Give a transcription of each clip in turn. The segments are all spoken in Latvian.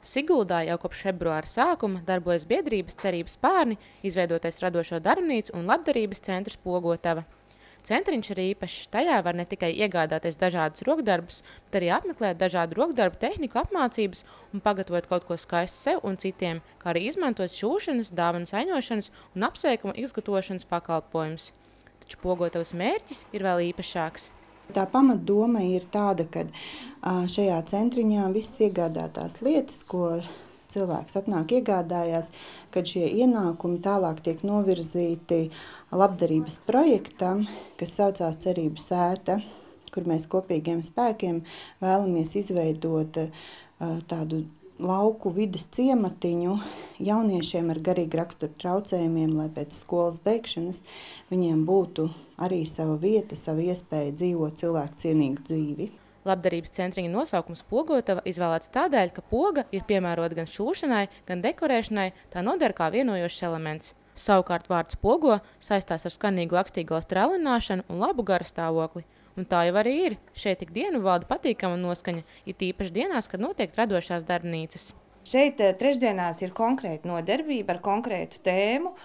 Siguldā jau kopš februāra sākuma darbojas biedrības Cerības Spārni, izveidotais radošo darbnīcu un labdarības centrs Pogotava. Centriņš ir īpašs, tajā var ne tikai iegādāties dažādus rokdarbus, bet arī apmeklēt dažādu rokdarbu tehniku apmācības un pagatavot kaut ko skaistu sev un citiem, kā arī izmantot šūšanas, dāvanu saņošanas un apsveikuma izgatavošanas pakalpojumus. Taču Pogotavas mērķis ir vēl īpašāks. Tā pamatdoma ir tāda, ka šajā centriņā viss iegādātās lietas, ko cilvēks atnāk iegādājās, kad šie ienākumi tālāk tiek novirzīti labdarības projektam, kas saucās Cerību sēta, kur mēs kopīgiem spēkiem vēlamies izveidot tādu lauku vides ciematiņu jauniešiem ar garīgu raksturu traucējumiem, lai pēc skolas beigšanas viņiem būtu arī sava vieta, sava iespēja dzīvot cilvēku cienīgu dzīvi. Labdarības centriņa nosaukums Pogotava izvēlēts tādēļ, ka poga ir piemērota gan šūšanai, gan dekorēšanai, tā noder kā vienojošs elements. Savukārt vārds pogo saistās ar skanīgu Lakstīgalas trēlināšanu un labu garastāvokli. Un tā jau arī ir. Šeit ikdienu valda patīkama noskaņa, it īpaši dienās, kad notiek radošās darbnīcas. Šeit trešdienās ir konkrēta nodarbība ar konkrētu tēmu,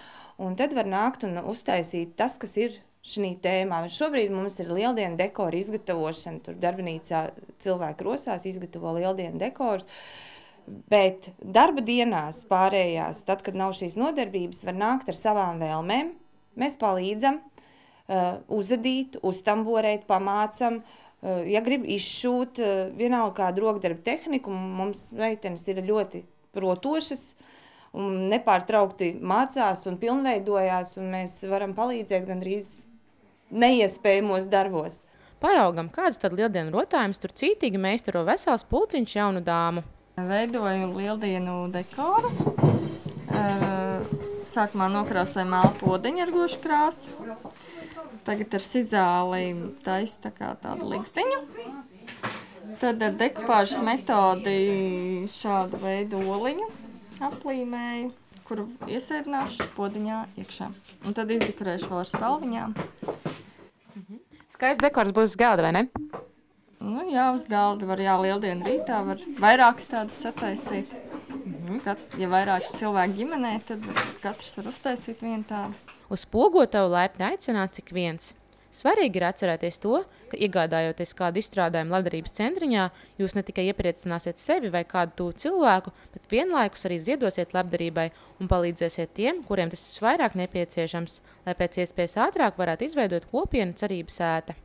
un tad var nākt un uztaisīt tas, kas ir šī tēmā. Šobrīd mums ir lieldienu dekora izgatavošana, tur darbnīcā cilvēki rosās, izgatavo lieldienu dekorus, bet darba dienās pārējās, tad, kad nav šīs nodarbības, var nākt ar savām vēlmēm. Mēs palīdzam uzadīt, uztamborēt, pamācam, ja grib izšūt vienalga kādu rokdarbu tehniku, mums meitenes ir ļoti protošas un nepārtraukti mācās un pilnveidojās, un mēs varam palīdzēt gandrīz neiespējamos darbos. Paraugam, kādus tad lieldienu rotājumus tur cītīgi meistaro vesels pulciņš jaunu dāmu. Veidoju lieldienu dekoru. Sākumā nokrāsoju melnu podziņu ar gošu krāsu. Tagad ar sizāli taisu tādu ligzdiņu. Tad ar dekupāžas metodi šādu veidu oliņu aplīmēju, kuru iesēdināšu podziņā iekšā. Un tad izdekorēšu vēl ar spalviņām. Skaists dekors būs uz galda, vai ne? Nu, jā, uz galda var, lieldienu rītā var vairākas tādas sataisīt. Ja vairāk cilvēku ģimenē, tad katrs var uztaisīt vienu tādu. Uz Pogotavu laipni aicināts ik viens. Svarīgi ir atcerēties to, ka iegādājoties kādu izstrādājumu labdarības centriņā, jūs ne tikai iepriecināsiet sevi vai kādu tuvu cilvēku, bet vienlaikus arī ziedosiet labdarībai un palīdzēsiet tiem, kuriem tas visvairāk nepieciešams, lai pēc iespējas ātrāk varētu izveidot kopienu Cerību sēta.